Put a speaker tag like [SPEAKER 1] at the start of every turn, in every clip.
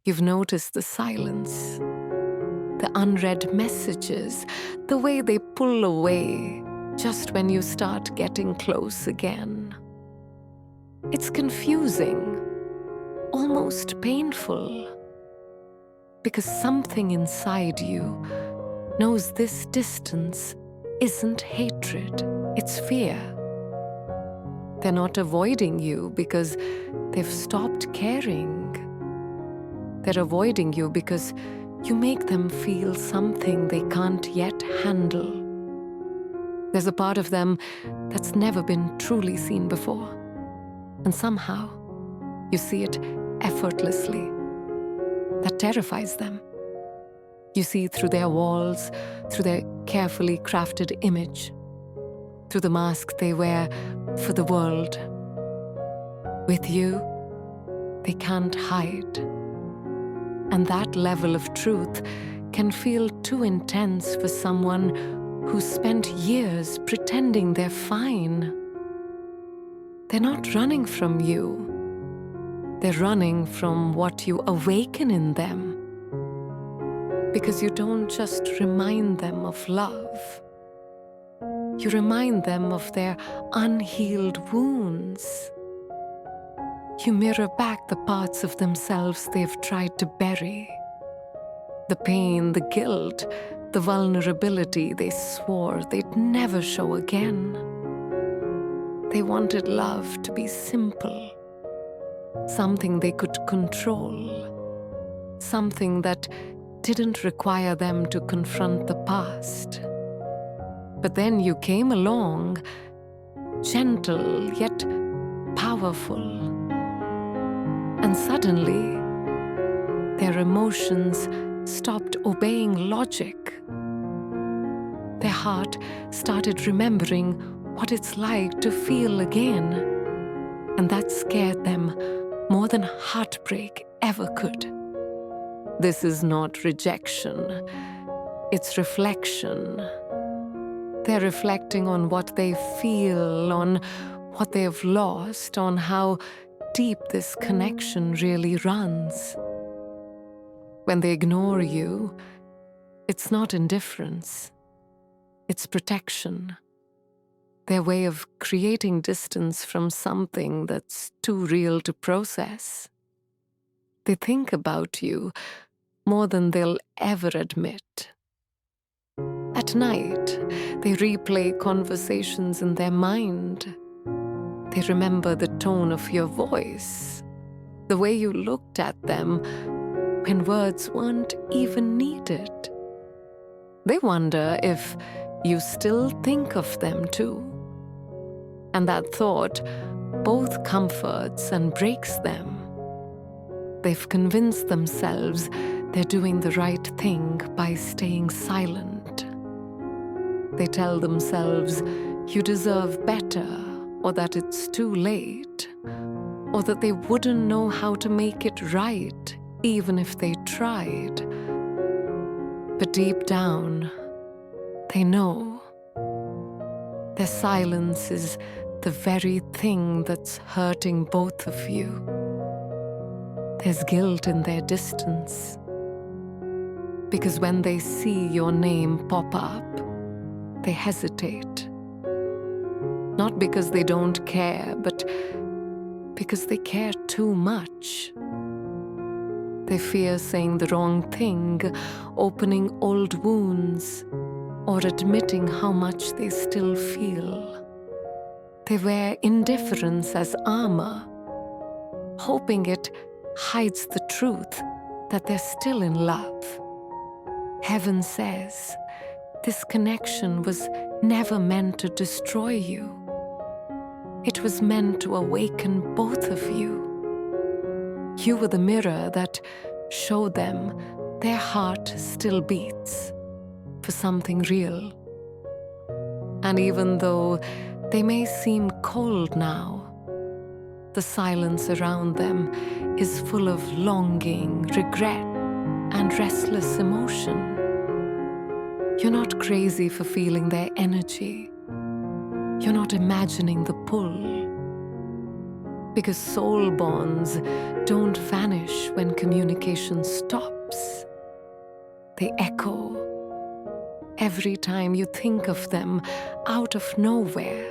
[SPEAKER 1] You've noticed the silence, the unread messages, the way they pull away just when you start getting close again. It's confusing, almost painful, because something inside you knows this distance isn't hatred, it's fear. They're not avoiding you because they've stopped caring. They're avoiding you because you make them feel something they can't yet handle. There's a part of them that's never been truly seen before, and somehow you see it effortlessly. That terrifies them. You see through their walls, through their carefully crafted image, through the mask they wear for the world. With you, they can't hide. And that level of truth can feel too intense for someone who's spent years pretending they're fine. They're not running from you. They're running from what you awaken in them. Because you don't just remind them of love. You remind them of their unhealed wounds. You mirror back the parts of themselves they've tried to bury. The pain, the guilt, the vulnerability they swore they'd never show again. They wanted love to be simple, something they could control, something that didn't require them to confront the past. But then you came along, gentle yet powerful. And suddenly, their emotions stopped obeying logic. Their heart started remembering what it's like to feel again. And that scared them more than heartbreak ever could. This is not rejection, it's reflection. They're reflecting on what they feel, on what they have lost, on how deep this connection really runs. When they ignore you, it's not indifference, it's protection. Their way of creating distance from something that's too real to process. They think about you more than they'll ever admit. At night, they replay conversations in their mind. They remember the tone of your voice, the way you looked at them when words weren't even needed. They wonder if you still think of them too. And that thought both comforts and breaks them. They've convinced themselves they're doing the right thing by staying silent. They tell themselves you deserve better, or that it's too late, or that they wouldn't know how to make it right even if they tried. But deep down, they know. Their silence is the very thing that's hurting both of you. There's guilt in their distance. Because when they see your name pop up, they hesitate. Not because they don't care, but because they care too much. They fear saying the wrong thing, opening old wounds, or admitting how much they still feel. They wear indifference as armor, hoping it hides the truth that they're still in love. Heaven says this connection was never meant to destroy you. It was meant to awaken both of you. You were the mirror that showed them their heart still beats for something real. And even though they may seem cold now, the silence around them is full of longing, regret, and restless emotion. You're not crazy for feeling their energy. You're not imagining the pull. Because soul bonds don't vanish when communication stops. They echo every time you think of them out of nowhere.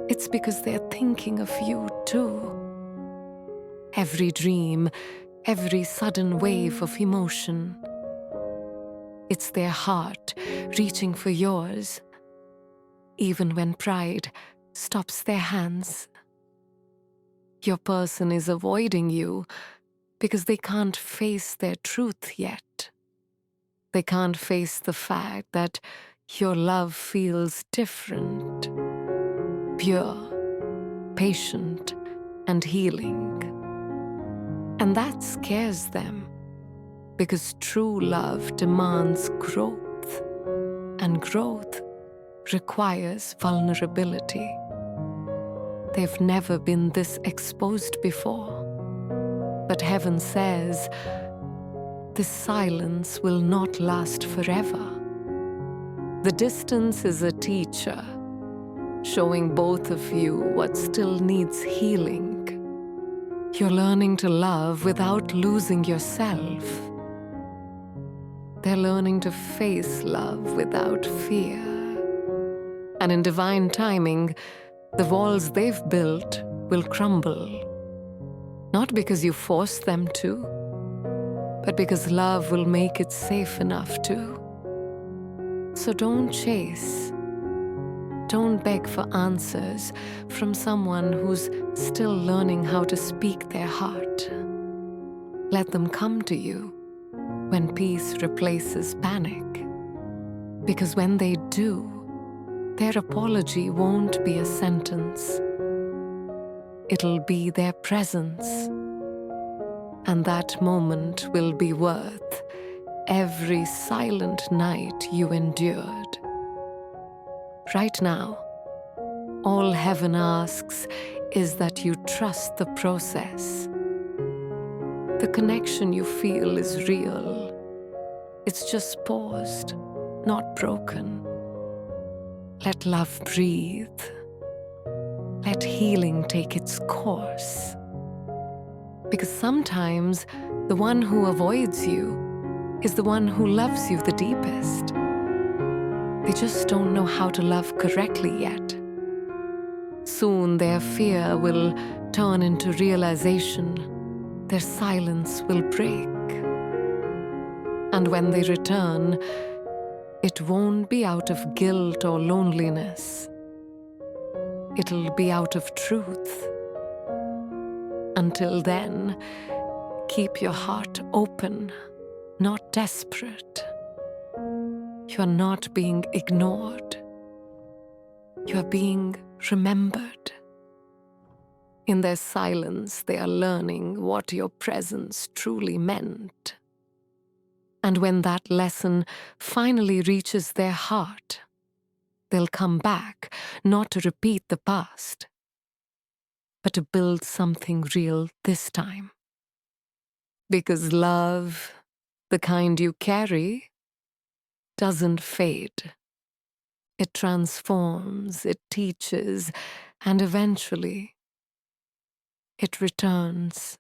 [SPEAKER 1] It's because they're thinking of you too. Every dream, every sudden wave of emotion. It's their heart reaching for yours, even when pride stops their hands. Your person is avoiding you because they can't face their truth yet. They can't face the fact that your love feels different, pure, patient, and healing. And that scares them because true love demands growth, and growth requires vulnerability. They've never been this exposed before. But heaven says, this silence will not last forever. The distance is a teacher, showing both of you what still needs healing. You're learning to love without losing yourself. They're learning to face love without fear. And in divine timing, the walls they've built will crumble. Not because you forced them to, but because love will make it safe enough to. So don't chase. Don't beg for answers from someone who's still learning how to speak their heart. Let them come to you when peace replaces panic. Because when they do, their apology won't be a sentence. It'll be their presence. And that moment will be worth every silent night you endured. Right now, all heaven asks is that you trust the process. The connection you feel is real. It's just paused, not broken. Let love breathe. Let healing take its course. Because sometimes the one who avoids you is the one who loves you the deepest. They just don't know how to love correctly yet. Soon their fear will turn into realization. Their silence will break. And when they return, it won't be out of guilt or loneliness. It'll be out of truth. Until then, keep your heart open, not desperate. You're not being ignored. You're being remembered. In their silence, they are learning what your presence truly meant. And when that lesson finally reaches their heart, they'll come back, not to repeat the past, but to build something real this time. Because love, the kind you carry, doesn't fade. It transforms, it teaches, and eventually, it returns.